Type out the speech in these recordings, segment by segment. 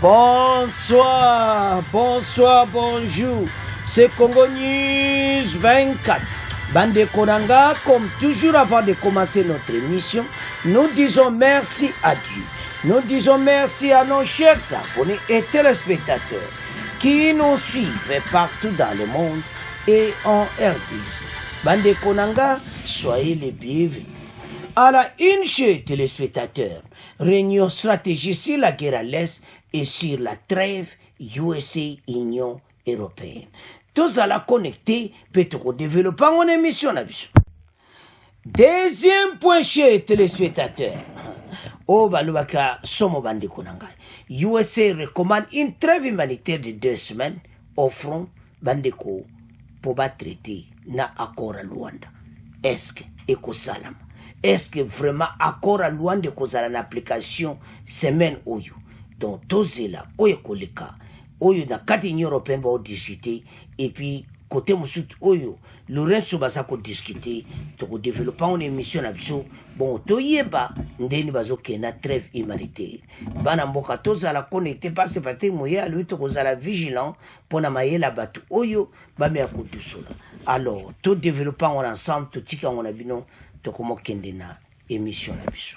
Bonsoir, bonsoir, bonjour. C'est Congo News 24. Bande Konanga, comme toujours avant de commencer notre émission, nous disons merci à Dieu. Nous disons merci à nos chers abonnés et téléspectateurs qui nous suivent partout dans le monde et en RDC. Bande Konanga, soyez les bienvenus. À la une, chers téléspectateurs, réunion stratégique sur la guerre à l'Est et sur la trêve USA-Union européenne. Tous à la connecter, peut-être développer mon émission. Deuxième point, chers téléspectateurs. Oh, Balubaka, Somo Bande Konanga. USA recommande une trêve humanitaire de 2 semaines au front Bandeko pour traiter na accord à Luanda. Est-ce que Ekosalam? Est-ce que vraiment accord à Luanda kozala na application semaine oyo? Donc tous là, oyo koleka, oyo na kati Union européenne ba discuter et puis côté musut oyo Lorenzo baza ko discuter to ko développer une émission na biso bon toyeba ndeni bazo kena trêve humanitaire bana mboka tozala connecté parce que moya lui to kozala vigilant pona mayela batu oyo ba me akutusola. Alors tout développer ensemble tout tika on a bino to komo kende na émission na biso.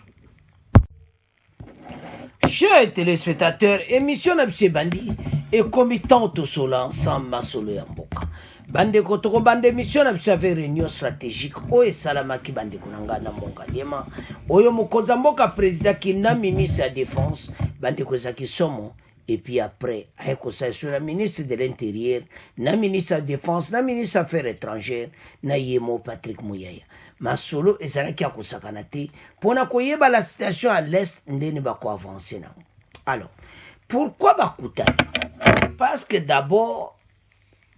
Chers téléspectateurs, émission na biso bandi et comitant to sola ensemble masolo ya mboka. Bande kotoko bande mission na biso avec réunion stratégique oyo salamaki bande konanga na monga lema oyo mokonza mboka président qui na ministre ya défense bande kozaki somo et puis après ayeko sa sur la ministre de l'intérieur na ministre de défense na ministre affaires étrangères na yemo Patrick Muyaya masolo ezalaki ya kosakana te pona koyeba la situation à l'est ndeni bako avancer na. Alors pourquoi bakutana? Parce que d'abord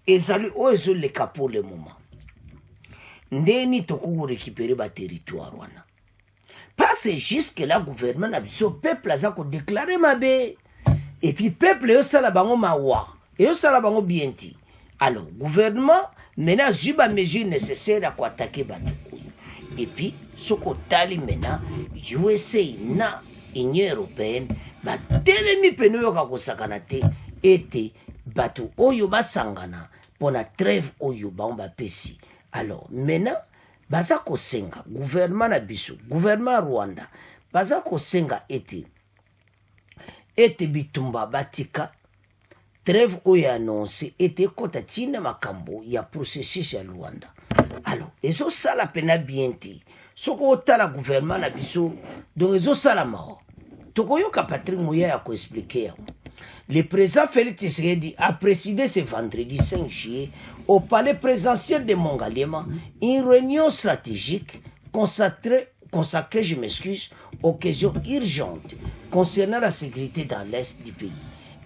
ezali oyo le cas pour le moment ndeni tokuku récupérer ba territoire wana parce que jusque là gouvernement na biso peuple aza ko déclarer mabe et puis peuple yo sala bango mawa et yo sala bango bienti. Alors gouvernement maintenant juba mesure nécessaire à quoi attaquer bango et puis soko tali maintenant USA na Union européenne ba telemi peno yo ka kosakana te ete batu oyo basangana pona trêve oyo baomba pesi. Alors maintenant baza kosenga gouvernement na biso gouvernement Rwanda baza kosenga ete bitumba batika trêve oyo annoncé ete kota tina makambo ya processus ya Rwanda. Alors ezo sala pena bienti soko otala gouvernement na biso donc ezo sala mao tokoyoka Patrick Muyaya ko expliquer. Le président Félix Tshisekedi a présidé ce vendredi 5 juillet au palais présidentiel de Mongalema une réunion stratégique consacrée, je m'excuse, aux questions urgentes concernant la sécurité dans l'est du pays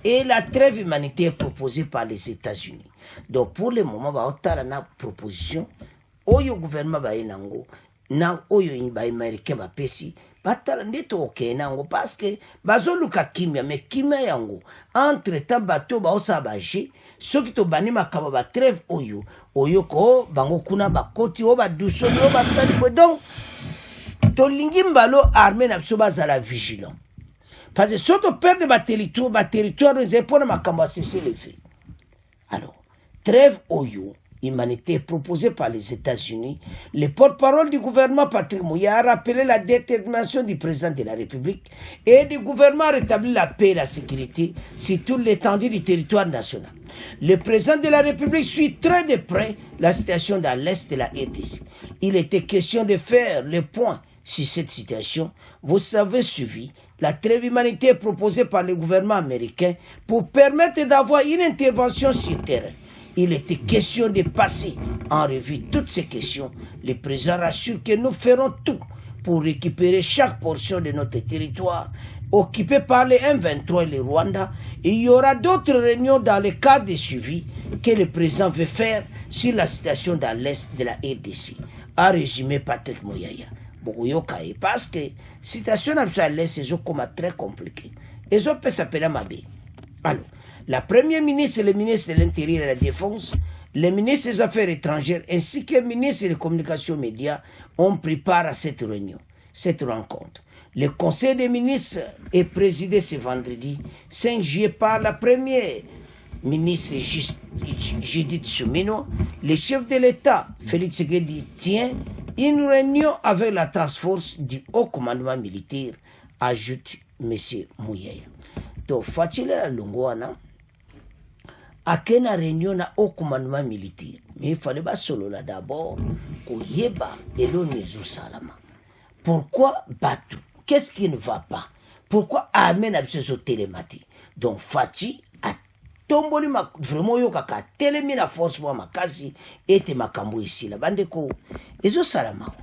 et la trêve humanitaire proposée par les États-Unis. Donc pour le moment, on a une proposition oyo gouvernement baenango na oyo ba américain ba pesi batala ndeto okenango parce que bazoluka kimia mais kimia yango entre temps bato ba osabaje soki to bani makaba ba trêve oyo ko bango kuna bakoti o ba duso o ba sali ko donc to lingi mbalo armée na biso bazala vigilant parce que soto perdre ba territoire les pour makamba cesser le feu. Alors trêve oyo humanitaire proposée par les États-Unis, le porte-parole du gouvernement Patrick Muyaya a rappelé la détermination du président de la République et du gouvernement à rétablir la paix et la sécurité sur toute l'étendue du territoire national. Le président de la République suit très de près la situation dans l'est de la RDC. Il était question de faire le point sur cette situation. Vous avez suivi la trêve humanitaire proposée par le gouvernement américain pour permettre d'avoir une intervention sur terrain. Il était question de passer en revue toutes ces questions. Le président rassure que nous ferons tout pour récupérer chaque portion de notre territoire occupé par les M23 et le Rwanda. Et il y aura d'autres réunions dans le cadre de suivi que le président veut faire sur la situation dans l'est de la RDC. A résumé Patrick Muyaya. Parce que la situation dans l'est est très compliquée. Et ça peut s'appeler Mabé. Alors, la première ministre, le ministre de l'Intérieur et de la Défense, le ministre des Affaires étrangères ainsi que le ministre des Communications médias ont pris part à cette réunion, cette rencontre. Le Conseil des ministres est présidé ce vendredi 5 juillet par la première ministre Judith Suminwa. Le chef de l'État, Félix Tshisekedi, tient une réunion avec la task force du haut commandement militaire, ajoute M. Muyaya. Donc, Fatila Lungwana a une réunion na haut commandement militaire. Mais il fallait pas solo là d'abord, qu'on yeba et l'on salama. Pourquoi Batu? Qu'est-ce qui ne va pas? Pourquoi Armée n'a besoin de télématique? Donc, Fati a tombé vraiment yokaka télémi la force pour ma kasi et te makambo ici là. Bandeko, ezo salama.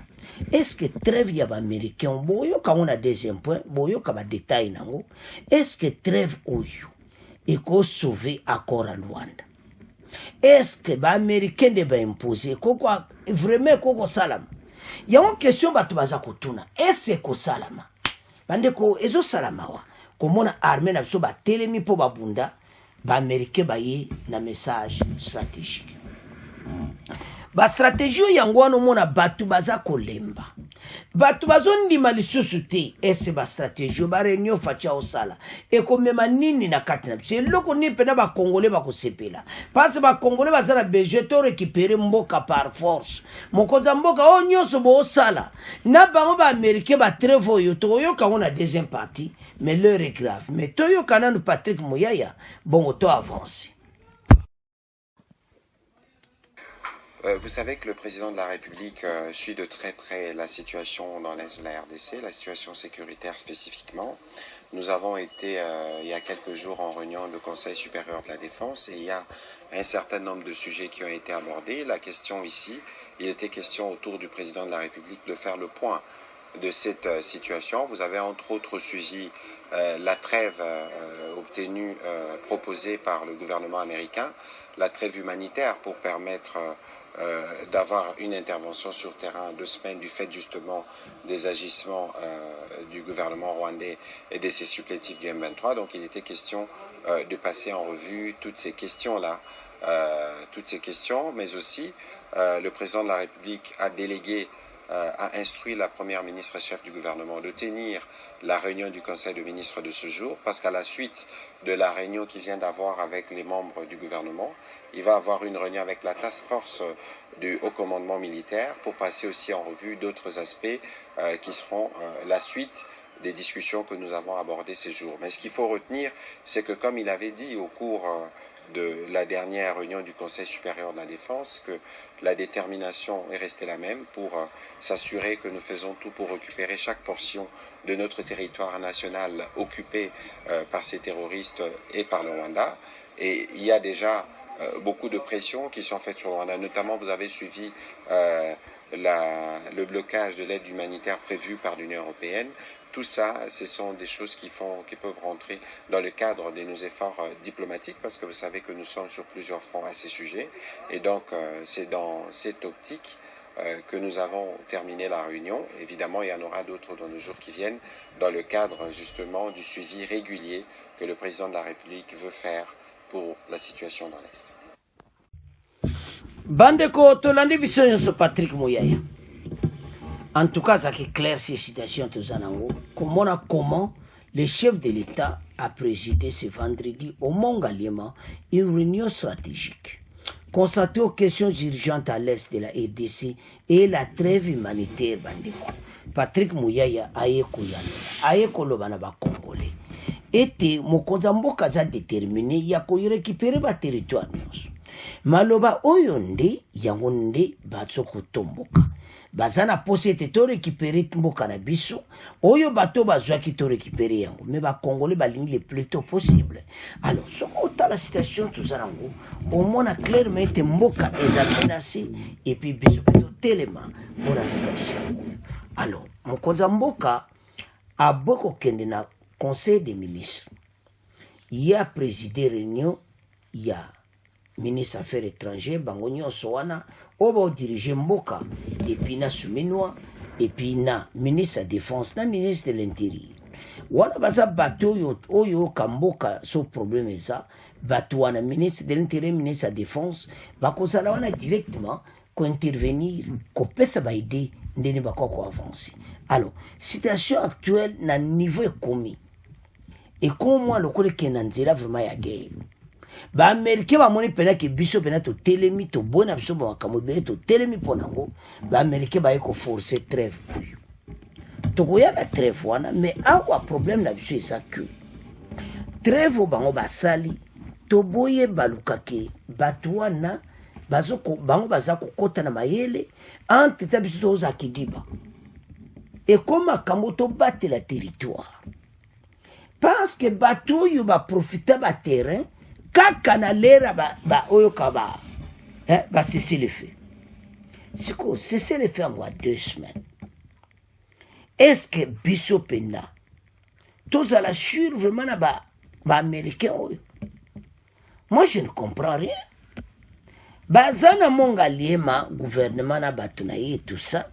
Est-ce que trêve y a américain? Boyo quand on a deuxième point, boyo kaba détail nango. Est-ce que trêve oyo et qu'on sauver accord à Luanda? Est-ce que les Américains devraient imposer vraiment koko salama? Il y a une question batu baza kutuna. Est-ce que salama? Bandeko ezo salama wa. Comme on a armé na biso ba telemi po babunda, ba Américain baye na message stratégique. Ba stratégie yango wana mona batu baza kolemba. Batu bazondima lisusu te. Ese ba stratégie ba réunion facha osala. E komema nini na kati na biso. Eloko ni pena ba Congolais ba kosepela. Parce ba Congolais baza na besoin to récupérer mboka par force. Mokonza mboka o nyonso bo osala. Na bango ba Américain ba trevo yo to yo ka on a deuxième partie, mais l'heure est grave. Mais to yo kana no Patrick Muyaya, bon auto avancer. Vous savez que le président de la République suit de très près la situation dans l'est de la RDC, la situation sécuritaire spécifiquement. Nous avons été il y a quelques jours en réunion le Conseil supérieur de la défense et il y a un certain nombre de sujets qui ont été abordés. La question ici, il était question autour du président de la République de faire le point de cette situation. Vous avez entre autres suivi la trêve obtenue, proposée par le gouvernement américain, la trêve humanitaire pour permettre d'avoir une intervention sur terrain 2 semaines du fait justement des agissements du gouvernement rwandais et de ses supplétifs du M23. Donc il était question de passer en revue toutes ces questions-là, mais aussi le président de la République a délégué, a instruit la première ministre chef du gouvernement de tenir la réunion du Conseil de ministres de ce jour, parce qu'à la suite de la réunion qu'il vient d'avoir avec les membres du gouvernement, il va avoir une réunion avec la task force du haut commandement militaire pour passer aussi en revue d'autres aspects qui seront la suite des discussions que nous avons abordées ces jours. Mais ce qu'il faut retenir, c'est que comme il avait dit au cours de la dernière réunion du Conseil supérieur de la défense, que la détermination est restée la même pour s'assurer que nous faisons tout pour récupérer chaque portion de notre territoire national occupé par ces terroristes et par le Rwanda. Et il y a déjà beaucoup de pressions qui sont faites sur le Rwanda. Notamment, vous avez suivi le blocage de l'aide humanitaire prévue par l'Union européenne. Tout ça, ce sont des choses qui peuvent rentrer dans le cadre de nos efforts diplomatiques, parce que vous savez que nous sommes sur plusieurs fronts à ces sujets. Et donc, c'est dans cette optique que nous avons terminé la réunion. Évidemment, il y en aura d'autres dans les jours qui viennent, dans le cadre justement du suivi régulier que le président de la République veut faire pour la situation dans l'Est. Bandeko, tolandi biso nyonso Patrick Muyaya. En tout cas, ça est clair ces citations de Zanango. Comment le chef de l'État a présidé ce vendredi au Mont-Galliema une réunion stratégique consacrée aux questions urgentes à l'est de la RDC et la trêve humanitaire. Bandeko Patrick Muyaya ayeko loba na ba Congolais. Ete mokonza mboka za déterminé ya ko récupérer ba territoire nyonso. Maloba oyo nde yango nde batso kotomboka. Bazana pose ete to récupérer mboka na biso oyo bato bazwaki to récupérer yango, mais ba Congolais balingi le plus tôt possible. Alors soko ta la situation tuzanango au mona clairement ete mboka eza menacée et puis biso to telema pour la situation. Alors mokonza mboka a beaucoup kende na Conseil des ministres. Il y a présidé réunion, il y a ministre des Affaires étrangères, bango nyonso wana oba diriger mboka, et puis na Suminwa, et puis na ministre de la Défense, na ministre de l'Intérieur. Wana baza bato oyo kamboka so problème eza, bato wana ministre de l'Intérieur, ministre de la Défense, bakozala wana directement ko intervenir, ko pesa ba idée ndeni bakoko avancer. Alors situation actuelle na niveau ekomi moi lokole kena nzela vraiment ya guerre. Ba américain ba moni pena ke biso pena to telemi to bona biso ba makambo be to telemi ponango ba américain ba eko forcer trêve oyo. To koya la trêve wana mais awa problème na biso esa que trêve bango basali to boye balukake bato wana bazoko bango baza kokota na mayele entre ta biso to za kidiba. Et comme makambo to battre la territoire. Parce que bato yo ba profiter ba terrain kaka na lera ba oyo kaba ba cesser le feu. C'est quoi cesser le feu en 2 semaines. Est-ce que biso pena tous à la sur vraiment na ba américain oyo? Moi je ne comprends rien. Bazana monga liema gouvernement na bato na ye tout ça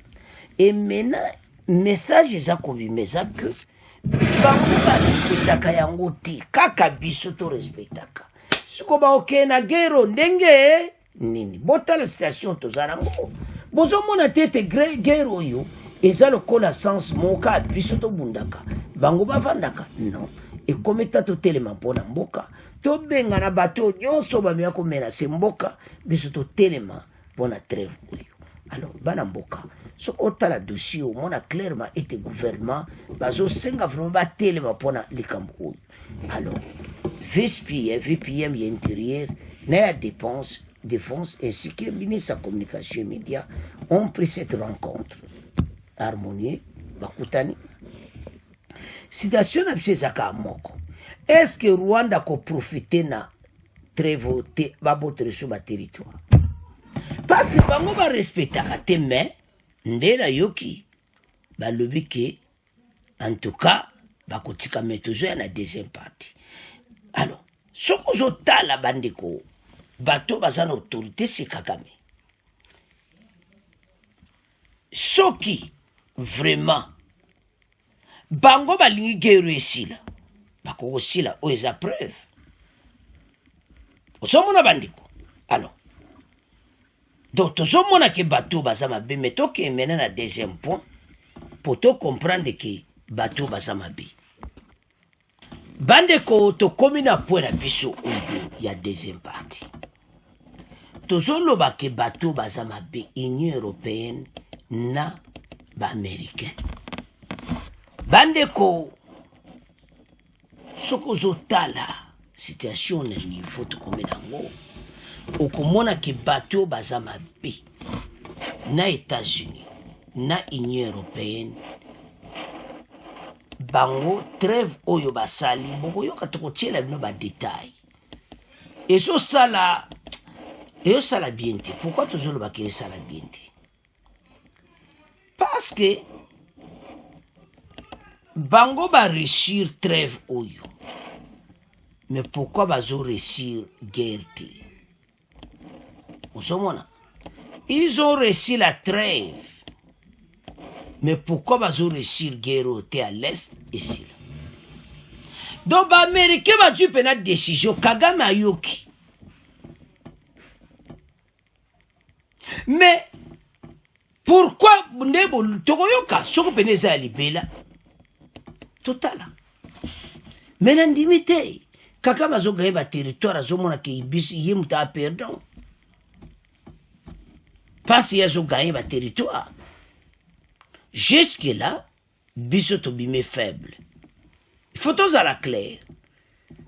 et maintenant message eza kobimeza que bango barespectaka yango ti kaka biso to respectaka siko baoke na gero ndenge nini botala situation tozala ngo bozomona tete gero oyo eza lokola sens moka biso tobundaka bango bavandaka non ekometa totelema mpona mboka tobenga na bato nyonso bameya komenase mboka biso totelema mpona trêve oyo. Alors bana mboka so otala dossier omona clairement ete gouvernement bazosenga vraiment batelema mpona likambo oyo. Alors VPM ya intérieur na ya défense ainsi que le ministre de la communication et médias ont pris cette rencontre harmonieuse bakutani situation na biso ezaka moko. Est-ce que Rwanda ko profiter na trêve te babotere sur ba territoire? Parce que bango ba respectaka te mais ndela yoki balobi ke en tout cas bakotika metozo ya na deuxième partie. Alors soko zotala bandeko bato baza na autorité c'est Kagame. Soki vraiment bango balingi guerre esila bakoko sila o eza preuve osomona bandeko. Alors donc tozomona ke bato baza mabe mais toke mena na deuxième point pour to comprendre ke bato baza mabe bandeko tokomi na point na biso oyo ya deuxième partie tozoloba ke bato baza mabe Union européenne na ba-américain bandeko soko ozotala situation na niveau tokomi nango okomona ke bato baza mabe na États-Unis na Union européenne bango trêve oyo basali bokoyoka tokotiela bino badetail ezosala bien te. Pourquoi tozoloba ke esala bien te? Parce que bango ba réussir trêve oyo mais pourquoi bazo réussir guerre te? Ils ont réussi la trêve mais pourquoi bazo réussir guerre te à l'est ici? Donc ba américain ba tu pena décision Kagame ayoki mais pourquoi ndebo tokoyoka soko peneza ya libela totala mena ndimite kaka bazogaye ba territoire azomona ke ibisi yemuta perdon parce yazogaye ba territoire jusque là biso tobime faible. Il faut tous à la claire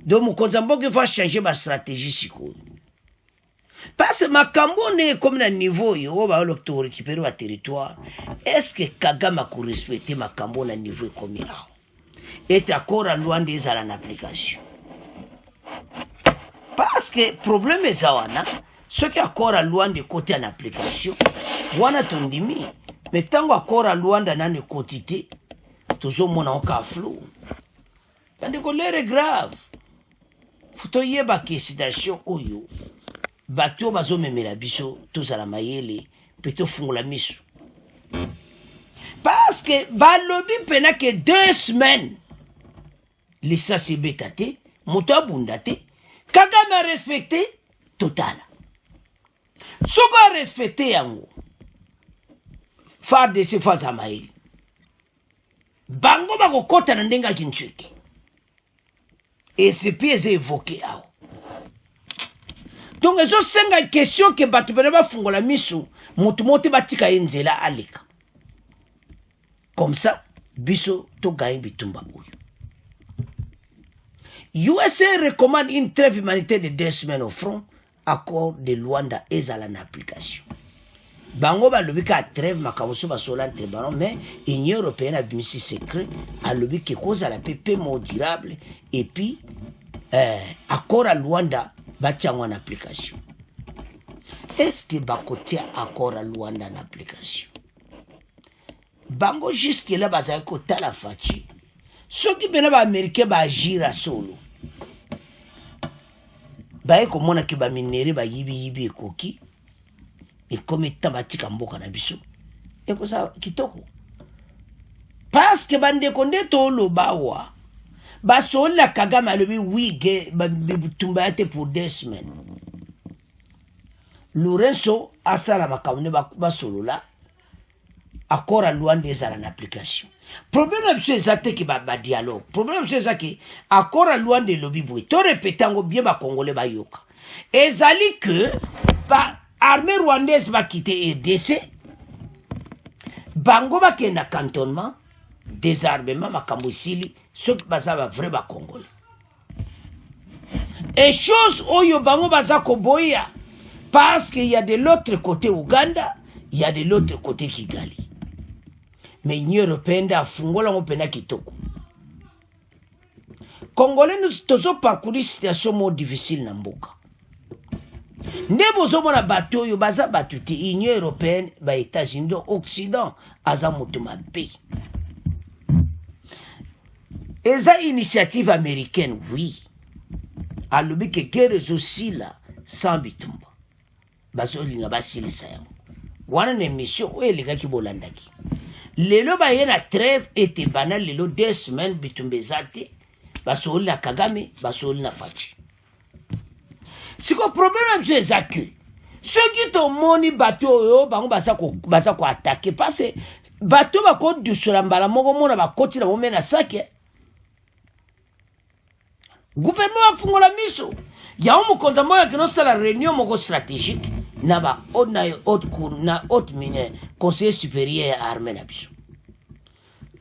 donc mokonzamboka il faut changer ma stratégie sikoyo. Parce que makambo ne comme na niveau yo ba lo récupérer wa territoire. Est-ce que Kagame a respecté makambo na niveau comme là? Et d'accord loin des à l'application. Parce que problème est ça ce qui accord loin de côté en application. Wana tondimi mais tango accord loin dans une quantité toujours mon en cas flou. Tandis que l'air est grave. Faut yeba que situation oyo. Bato bazo memela biso tozala mayele peto fungola miso parce que balobi pena que 2 semaines lisa se betate moto abundate Kagame a respecté total soko a respecté yango FARDC fa Zamaeli bango bakokota na ndenga kincheki et c'est puis évoqué awo. Donc ezo senga question ke batu bene bafungola misu mutu mote batika enzela aleka comme ça biso to gagne bitumba oyo. USA recommande une trêve humanitaire de 2 semaines au front. Accord de Luanda ezala na application. Bango ba lobi ka trêve makamoso ba sola entre baron mais Union européenne a mis secret a lobi que cause à la paix durable et puis accord à Luanda ba tiango en application. Est-ce que ba côté accord à Luanda en application? Bango jusque là ba za ko tala fachi. Ceux qui bena ba américain ba agir à solo. Ba ko mona ke ba minere ba yibi ekoki. Et comme tabatika mboka na biso. Et ko sa kitoko. Parce que bande konde to lo bawa. Ba so la Kagame alobi wige ba bitumba ate pour 2 semaines. Lorenzo asala makamune ba solo la. Accord à Luanda ezala en application. Problème c'est ça que ba dialogue. Problème c'est ça que accord à Luanda lobi boui. To répétango bien ba congolais ba yoka. Ezali que ba armée rwandaise va quitter RDC. Bango ba kena cantonnement, désarmement makambo sili, ceux qui baza ba vrai ba congolais. Et chose oyo bango baza ko boya parce qu'il y a de l'autre côté Ouganda, il y a de l'autre côté Kigali. Mais l'Union européenne a fungola ngopena kitoko. Congolais nous tozo parcourir situation mo difficile na mboka. Ndebo zomo na bato yo baza batuti Union européenne ba États-Unis Occident aza moto mabe. Eza initiative américaine oui. Alobi ke guerre aussi là sans bitumba. Bazo linga basili sayango. Wana ne mission o eleka ki bolandaki. Lelo ba yena trêve était banal lelo 2 semaines bitumbezate basoli la Kagame basoli na fachi. Si ko problème c'est ça que ceux qui t'ont moni bateau yo bango basa ko attaquer parce que bateau ba ko du solambala moko mona ba koti na momena sake gouvernement a fungola miso ya umu konza moya que non c'est la réunion moko stratégique na ba haute cour na haute mine conseiller supérieur à armée na biso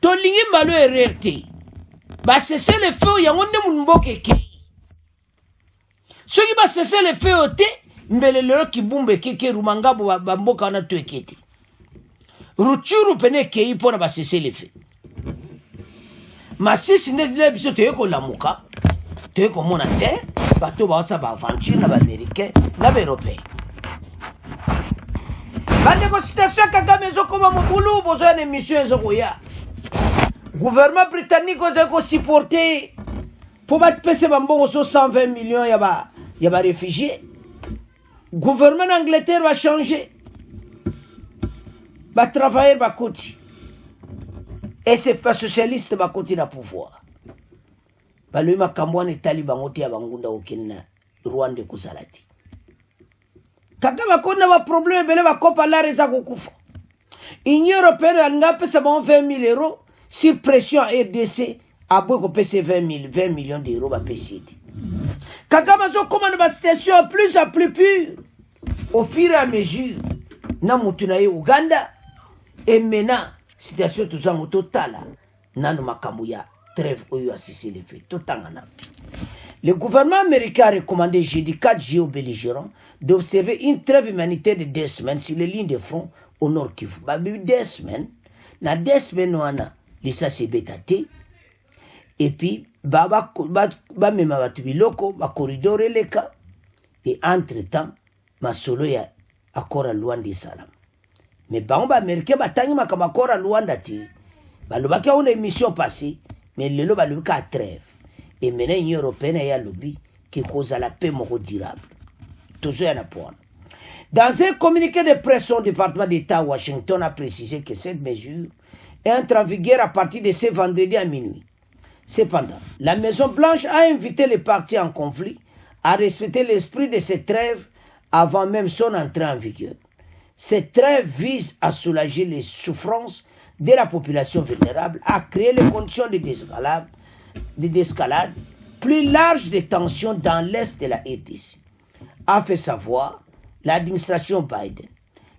to lingi mbalo RRT ba cesser le feu ya ngonde mboke ke ceux qui va cesser le feu ote mbele lelo kibumbe keke rumangabo ba mboka na to ekete ruchuru pene ke ipona ba cesser le feu masisi ne le biso to yeko lamuka to yeko mona te bato ba sa ba aventure na ba américain na ba européen. Bande ko situation Kagame zo koma mobulu bozo na mission zo koya. Gouvernement britannique ko supporter pour battre pese bambongo so 120 millions ya ba réfugiés. Gouvernement Angleterre va changer. Va travailler va côté. Et c'est pas socialiste va côté na pouvoir. Ba le makambwana taliban oti ya bangunda okina Rwanda kuzalati. Kagame kona ba problème bele ba kopa la reza kukufa. Union européenne alanga pesa 20 000 euros sur pression RDC a beaucoup pesa 20 millions d'euros ba pesite. Kagame zo commande ba situation plus en plus pure au fur et à mesure na mutuna ye Uganda et maintenant situation tout ça totala nanu makambo ya trêve oyo assisé les faits totangana. Le gouvernement américain a recommandé jeudi 4 juillet aux belligérants d'observer une trêve humanitaire de 2 semaines sur les lignes de front au nord Kivu. Bah, 2 semaines, na 2 semaines, on a l'issa c'est bétaté. Et puis, même à Biloko, ba corridor et les cas. Et entre-temps, ma solo ya accord à Luanda Salam. Mais bah, on va américain, bah, tangi ma comme accord à Luanda ti. Bah, le baki a une émission passée, mais le ba le cas trêve. Et maintenant, l'Union européenne a lobby qui cause la paix durable. Toujours un point. Dans un communiqué de presse, son département d'État à Washington a précisé que cette mesure entre en vigueur à partir de ce vendredi à minuit. Cependant, la Maison-Blanche a invité les partis en conflit à respecter l'esprit de cette trêve avant même son entrée en vigueur. Cette trêve vise à soulager les souffrances de la population vulnérable, à créer les conditions de d'escalade plus large des tensions dans l'est de la RDC, a fait savoir l'administration Biden.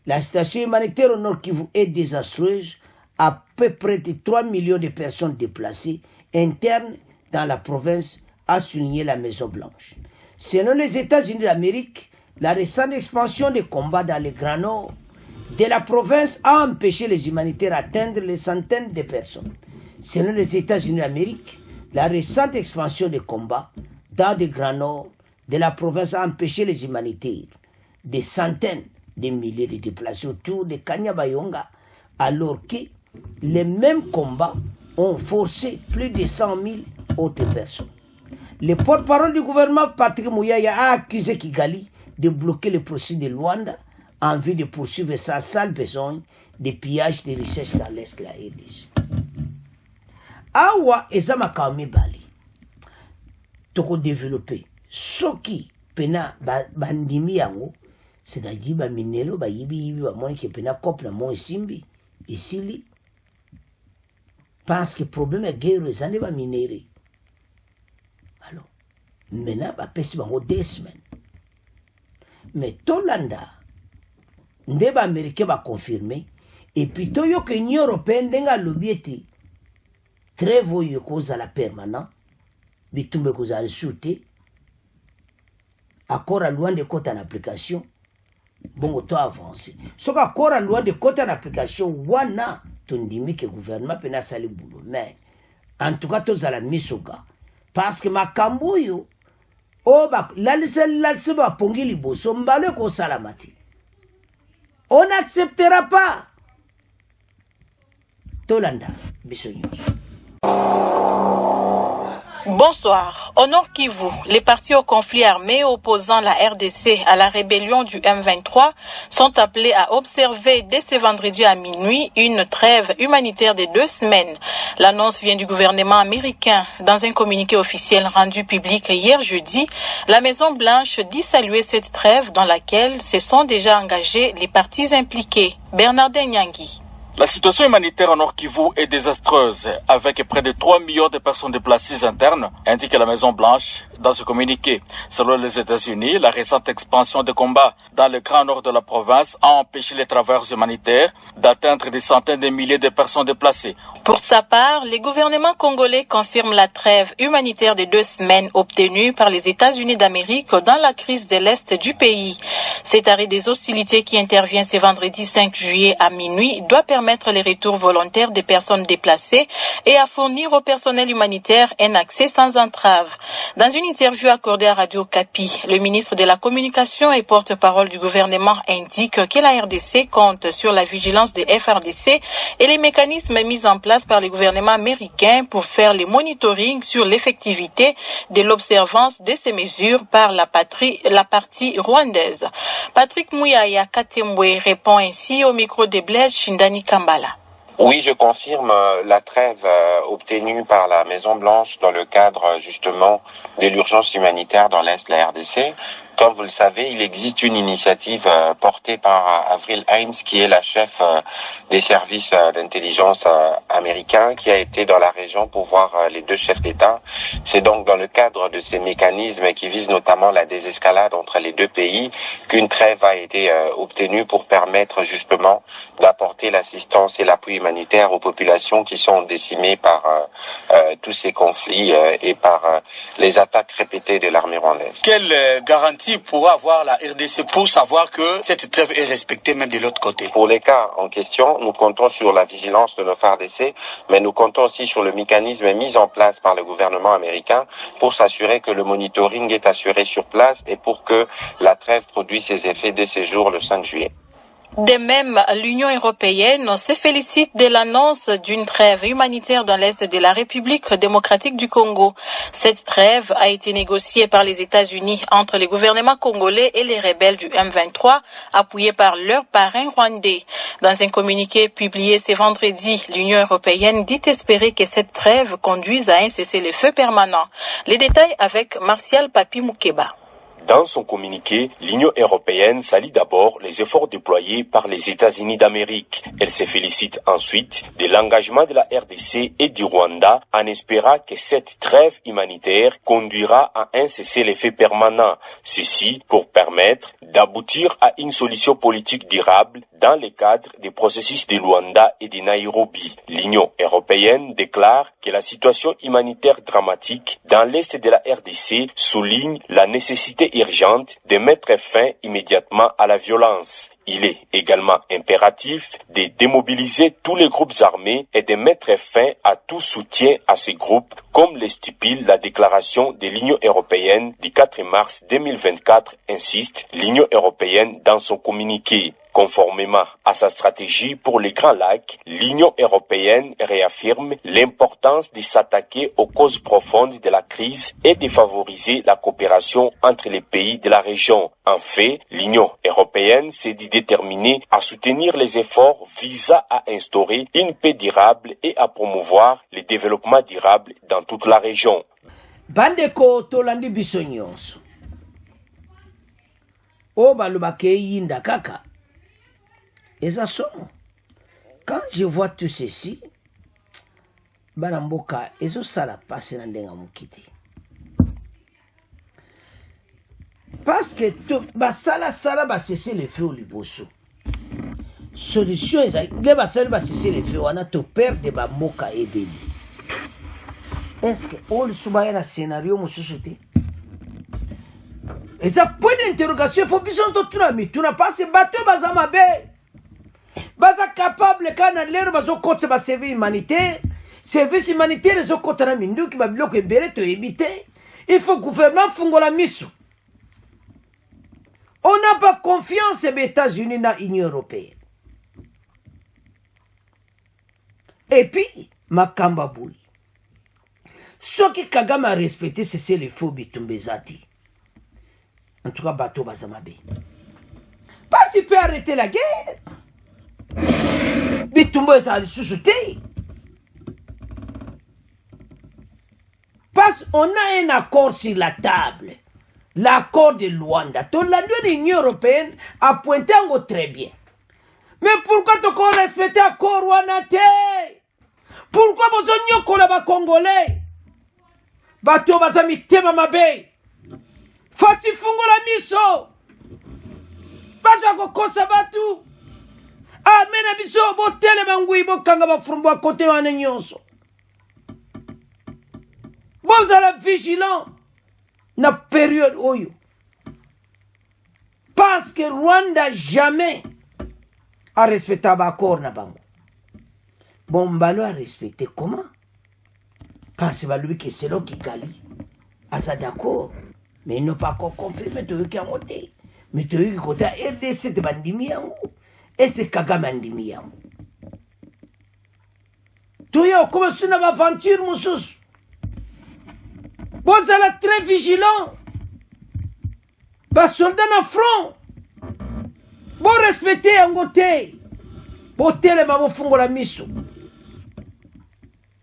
La situation humanitaire au Nord Kivu est désastreuse, à peu près de 3 millions de personnes déplacées internes dans la province, a souligné la Maison-Blanche. Selon les États-Unis d'Amérique, la récente expansion des combats dans le Grand Nord de la province a empêché les humanitaires d'atteindre les centaines de personnes. Selon les États-Unis d'Amérique, la récente expansion des combats dans le Grand Nord de la province a empêché les humanitaires, des centaines de milliers de déplacés autour de Kanyabayonga, alors que les mêmes combats ont forcé plus de 100 000 autres personnes. Le porte-parole du gouvernement, Patrick Muyaya, a accusé Kigali de bloquer le processus de Luanda en vue de poursuivre sa sale besogne de pillage des richesses dans l'Est de la RDC. Awa ezama kame bali toko développer soki pena bandimi yango c'est-à-dire ba minelo ba yibi ba moni ke pena couple mo simbi isili parce que problème est guerre ezane ba minere alors maintenant ba pesi bango 2 semaines mais Tolanda nde ba américain ba confirmer et puis to yo que Union européenne denga lobieti trêve oyo kozala permanent bitumba kozala shooté accord à Luanda ekota en application bongo to avancé soki accord à Luanda ekota en application wana tondimi ke gouvernement pena sali boulot mais en tout cas tozala misoka parce que makambo oyo o ba lalise bapongi liboso mbalo ekosala te on n'acceptera pas Tolanda biso nyonso. Bonsoir. Au Nord Kivu, les partis au conflit armé opposant la RDC à la rébellion du M23 sont appelés à observer dès ce vendredi à minuit une trêve humanitaire de 2 semaines. L'annonce vient du gouvernement américain. Dans un communiqué officiel rendu public hier jeudi, la Maison-Blanche dit saluer cette trêve dans laquelle se sont déjà engagés les partis impliqués. Bernardin Nyangi. La situation humanitaire en Nord Kivu est désastreuse, avec près de 3 millions de personnes déplacées internes, indique la Maison-Blanche dans ce communiqué. Selon les États-Unis, la récente expansion des combats dans le grand nord de la province a empêché les travailleurs humanitaires d'atteindre des centaines de milliers de personnes déplacées. Pour sa part, le gouvernement congolais confirme la trêve humanitaire de 2 semaines obtenue par les États-Unis d'Amérique dans la crise de l'Est du pays. Cet arrêt des hostilités qui intervient ce vendredi 5 juillet à minuit doit permettre les retours volontaires des personnes déplacées et à fournir au personnel humanitaire un accès sans entrave. Dans une interview accordée à Radio Kapi, le ministre de la Communication et porte-parole du gouvernement indique que la RDC compte sur la vigilance des FRDC et les mécanismes mis en place par le gouvernement américain pour faire le monitoring sur l'effectivité de l'observance de ces mesures par la partie rwandaise. Patrick Muyaya Katembwe répond ainsi au micro de Blaise Shindani Kambala. Oui, je confirme la trêve obtenue par la Maison-Blanche dans le cadre justement de l'urgence humanitaire dans l'Est de la RDC. Comme vous le savez, il existe une initiative portée par Avril Haines, qui est la chef des services d'intelligence américains, qui a été dans la région pour voir les 2 chefs d'État. C'est donc dans le cadre de ces mécanismes qui visent notamment la désescalade entre les 2 pays qu'une trêve a été obtenue pour permettre justement d'apporter l'assistance et l'appui humanitaire aux populations qui sont décimées par tous ces conflits et par les attaques répétées de l'armée rwandaise. Quelle garantie pourra avoir la RDC pour savoir que cette trêve est respectée même de l'autre côté? Pour les cas en question, nous comptons sur la vigilance de nos FARDC, mais nous comptons aussi sur le mécanisme mis en place par le gouvernement américain pour s'assurer que le monitoring est assuré sur place et pour que la trêve produise ses effets dès ce jour le 5 juillet. De même, l'Union européenne se félicite de l'annonce d'une trêve humanitaire dans l'Est de la République démocratique du Congo. Cette trêve a été négociée par les États-Unis entre les gouvernements congolais et les rebelles du M23, appuyés par leurs parrains rwandais. Dans un communiqué publié ce vendredi, l'Union européenne dit espérer que cette trêve conduise à un cessez-le-feu permanent. Les détails avec Martial Papi Moukeba. Dans son communiqué, l'Union européenne salue d'abord les efforts déployés par les États-Unis d'Amérique. Elle se félicite ensuite de l'engagement de la RDC et du Rwanda en espérant que cette trêve humanitaire conduira à un cessez-le-feu permanent. Ceci pour permettre d'aboutir à une solution politique durable dans le cadre des processus de Luanda et de Nairobi. L'Union européenne déclare que la situation humanitaire dramatique dans l'est de la RDC souligne la nécessité urgente de mettre fin immédiatement à la violence. Il est également impératif de démobiliser tous les groupes armés et de mettre fin à tout soutien à ces groupes, comme le stipule la déclaration de l'Union européenne du 4 mars 2024, insiste l'Union européenne dans son communiqué. Conformément à sa stratégie pour les Grands Lacs, l'Union européenne réaffirme l'importance de s'attaquer aux causes profondes de la crise et de favoriser la coopération entre les pays de la région. En fait, l'Union européenne s'est dit déterminée à soutenir les efforts visant à instaurer une paix durable et à promouvoir le développement durable dans toute la région. Bandeko tolandi biso nyonso. O balobake yinda kaka. Et ça somme. Quand je vois tout ceci, Banamboka, ezo sala passe na ndenga mukiti. Parce que basala ba cesser les feux au liboso. Solution est les basala ba cesser les feux, on a to perdre ba moka ebeli. Est-ce que on subaya na scénario mususuti? Et ça point d'interrogation, il faut bison to tunami, tu n'as pas ce bateau bazamabe. Baza capable kana lero bazo kote ba service humanitaire, service humanitaire zo kote na minduki ba biloko ebele to éviter. Il faut gouvernement fungola miso. On n'a pas confiance aux États-Unis dans l'Union européenne. Et puis, Makamba Boui. Ce qui Kagame a respecté, c'est les faux bitumbezati. En tout cas, bateau Bazamabe. Parce qu'il peut arrêter la guerre. Bitumbezati sous-souté. Parce qu'on a un accord sur la table. L'accord de Luanda. L'Union européenne a pointé en haut très bien. Mais pourquoi tu as respecté l'accord Rwanda? Pourquoi vous avez dit Congolais? Bato bazami tema mabe. Fati fungo la miso. Baza kokosa batu. Amena biso botele mangui bokanga bafurumbo à côté wana nyonso. Vous êtes vigilant na période oyo. Parce que Rwanda jamais a respecté l'accord na bango. Bon, Mbalo a respecté comment? Parce que lui qui c'est l'homme qui gali. Ah ça d'accord. Mais il n'a pas encore confirmé de qui a monté. Mais de qui côté RDC de bandimi yango. Et c'est Kagame bandimi yango. Tout y a commencé une aventure moussous. Vous êtes très vigilant. Bas soldat na front. Bon respecter en côté. Boté les mamans fungo la miso.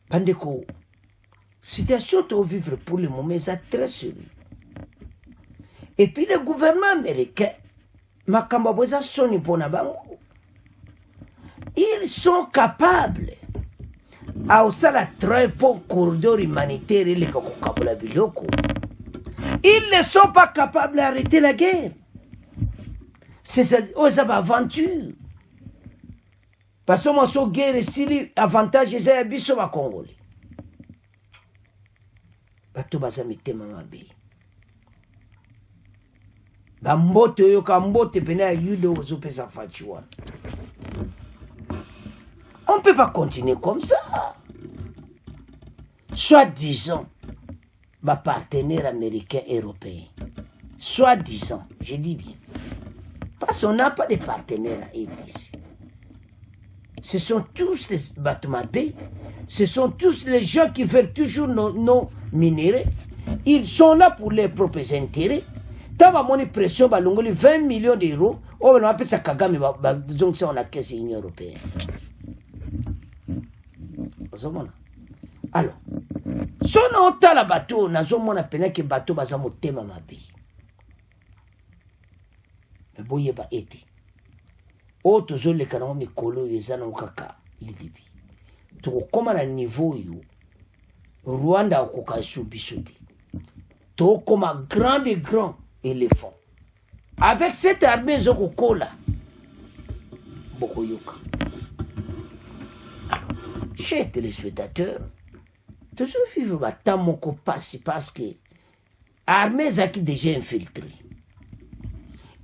Bandeko. Situation de vivre pour le moment est très sérieux. Et puis le gouvernement américain, Makambaboza Soni Bonabango, ils sont capables à aussi la trêve pour corridor humanitaire et les Kakokabula Biloko. Ils ne sont pas capables d'arrêter la guerre. C'est ça, une aventure. Parce que moi, cette guerre, c'est l'avantage des Abisso à Congolais. Bato bazamite mamabe. Bambote yo kambote pena yudo zopesa fachiwa. On ne peut pas continuer comme ça. Soi-disant, ma partenaire américain européen. Soi-disant, je dis bien. Parce qu'on n'a pas de partenaires à ici. Ce sont tous les Batomabé. Ce sont tous les gens qui veulent toujours nos minéraux. Ils sont là pour leurs propres intérêts. Tant que mon pression, 20 millions d'euros, on appelle ça Kagame, donc c'est la caisse de l'Union européenne. Alors, si on a un bateau, on a un bateau qui est un bateau. me boyeba ete o tozoleka nango mikolo oyo eza nango kaka lidibi tokokóma na niveau oyo Rwanda akoka esu biso te tokóma grand de grand éléphant avec cette armée ezokokola bokoyoka. Chers téléspectateurs, toujours vivre batant moko passe parce que l'armée est déjà infiltrée.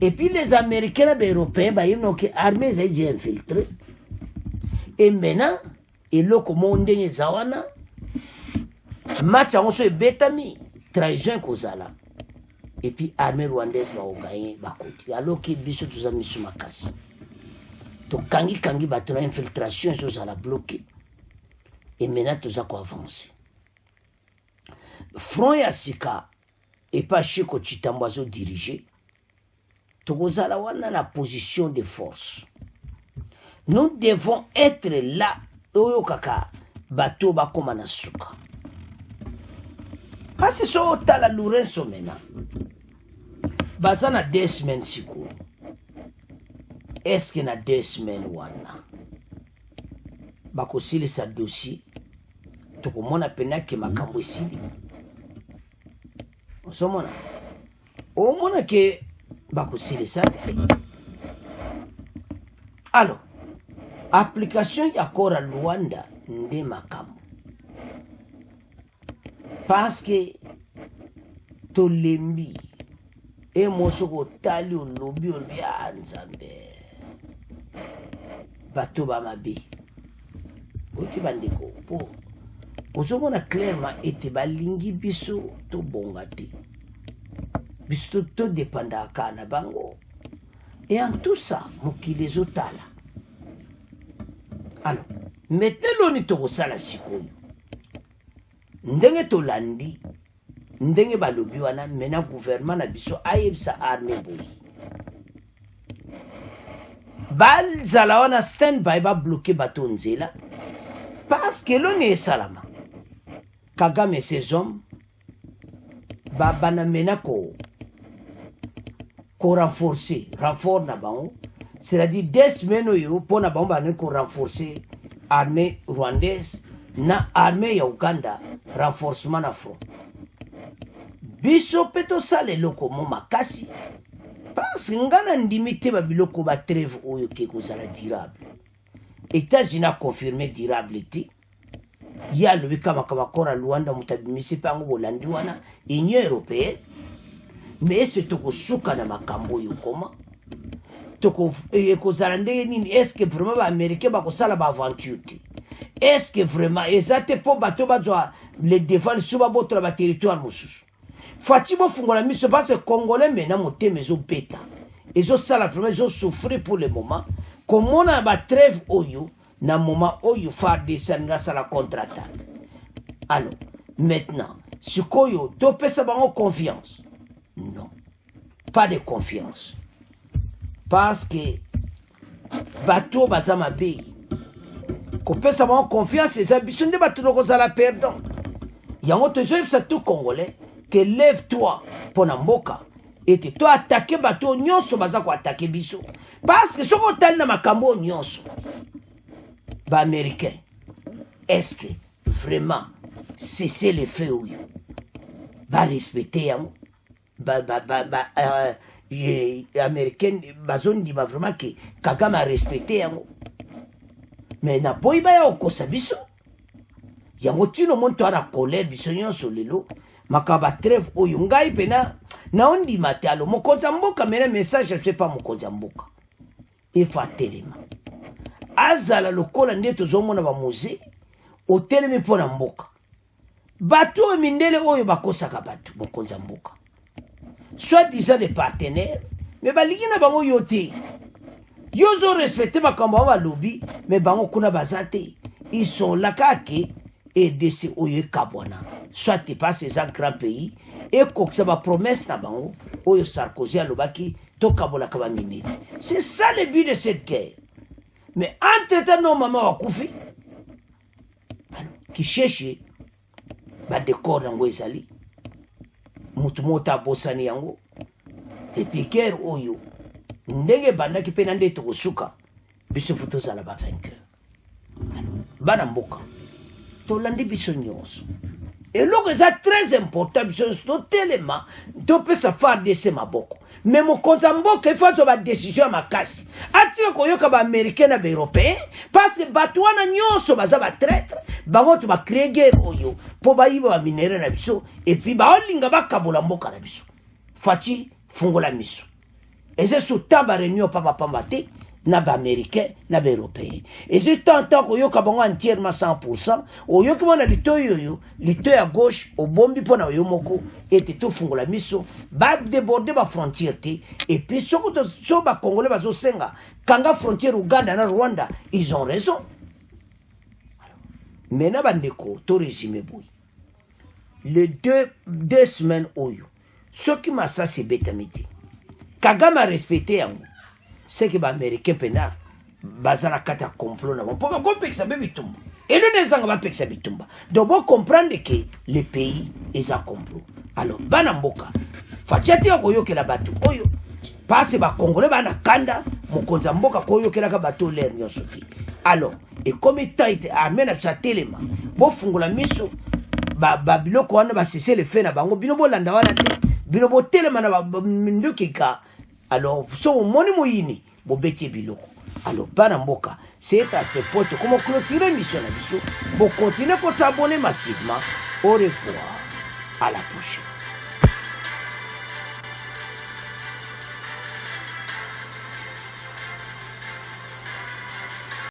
Et puis les Américains et les Européens, l'armée est déjà infiltrée. Et maintenant, et là, comme on dit, Zawana, match en se bétami, trahison kozala. Et puis l'armée rwandaise va gagner, va continuer. Alors que biso tous amis sur ma casse. Donc kangi bateau infiltration, ça la bloquer. Et maintenant, tout ça avancer. Front ya sika et pas chez ko Chitambazo dirigé. Tokozala wana la position de force. Nous devons être là. Oyo kaka bateau ba koma na suka. Parce que so tala Lourenço maintenant. Bazana 2 semaines siku. Est-ce que na 2 semaines wana? Bakosili sa dossier. Tokomona pena ke makambo esili. Osomona. Omona ke bakosili sa te. Alors, application ya kora Luanda nde makambo. Parce que tolembi e mosoko tali olobi nzambe. Bato ba mabe. Oti bandeko po. Ozomona clairement ete balingi biso to bonga te. Biso to dépenda kana bango. Et en tout ça, mokili ezotala. Alors, maintenant ni tokosala sikoyo. Ndenge tolandi, ndenge balobi wana mena gouvernement na biso ayebisa armée boyi. Balzala wana stand-by ba bloquer bato nzela parce que l'on est salama. Kagame et ses hommes bana mena ko renforcer renfort na bango, c'est-à-dire 2 semaines oyo pona bango bana ko renforcer armée rwandaise na armée ya Uganda renforcement na front. Biso peto sale loko mo makasi parce que ngana ndimite ba biloko ba trêve oyo ke kozala durable. États-Unis a confirmé durabilité. Il y a le kama kora Luanda mutabimisi pango bolandi wana Union européenne. Mais c'est toko suka na makambo yo koma. Toko kozala ndenge nini est-ce que vraiment ba américain ba kosala ba aventure? Est-ce que vraiment ezate po bato bazwa le devant suba boto ba territoire mususu? Fatima fungola miso parce que congolais mena moteme ezo beta. Ezo sala vraiment ezo souffrir pour le moment. Comme on a ba trêve oyo na moment oyo FARDC nga sala contre-attaque. Alors, maintenant, ce koyo to pesa bango confiance. Non. Pas de confiance. Parce que bateau bazama be. Ko pesa bango confiance et ça bisonde bateau no kozala perdant. Yango to sa tout congolais que lève-toi pour mboka et toi attaquer bateau nyonso baza ko attaquer biso. Parce que soko tali na makambo nyonso. Ba américain. Est-ce que vraiment cesser les faits ou ba respecter yango américain bazon di ba vraiment que Kagame a respecté yango. Mais na boiba ya okosa biso. Yango tino monto ana colère biso nyonso lelo makaba trêve oyo ngai pena na ondi matalo mokonza mboka mena message je sais pas mokonza mboka. Il faut telema. Azala lokola nde tozomona ba musée otelemi pona mboka. Bato mindele oyo bakosaka bato mokonza mboka. Soit disant des partenaires, mais baligi na bango yote. Yozo respecté makambo ba lobby, mais bango kuna bazate. Ils sont là kake et de ces oyo kabwana. Soit tu passes ces grands pays et koksa ba promesse na bango oyo Sarkozy alobaki to kabola kaba minene. C'est ça le but de cette guerre. Mais entre-temps, non, maman wa koufi. Qui cherche ba décor nango ezali. Mutu mota bosani yango. Et puis guerre oyo ndenge bandaki mpe na nde tokosuka biso fo tozala bavainqueur. Bana mboka tolandi biso nyonso eloko eza très important biso nyonso totelema topesa FARDC maboko me mokonzi ya mboka ifo azwa badesizio ya makasi atika koyoka baaméricain na baeuropéen parce bato wana nyonso baza batraître bango to bacrée guerre oyo mpo bayiba baminere na biso epuis baolinga bakabola mboka na biso. Fati fungola miso eze suta bareunion pambapamba te na baaméricain na baeuropéen eze tanta koyoka bango entièrement 100%. oyoki mona lito oyo lito ya gauche obombi mpo na oyo moko ete tofungola miso badeborde bafrontière te epuis so bakongole bazosenga kanga frontière Uganda na Rwanda ils ont raison. Mena bandeko to résumé boy les deux semaines oyo soki masasi ebetamite Kagame a respecté yango c'est que les Américains pena bazana kata complot na bon pour qu'on peksa be bitumba et le nezanga ba peksa bitumba donc vous comprendre que le pays est en complot. Alors bana mboka fatiati ko la bato oyo passe ba congolais bana kanda mokonza mboka ko yokela ka bato l'air nyonso ti. Alors et comme état armée na sa telema bo fungola miso ba biloko wana ba cesser le fait na bango bino bo landa wana te bino bo telema na ba ndukika. Alors, so moni moyini bo beti biloko. Alors, bana mboka, c'est à ce point comment clôturer mission na biso. Bo continuer pour s'abonner massivement. Au revoir. À la prochaine.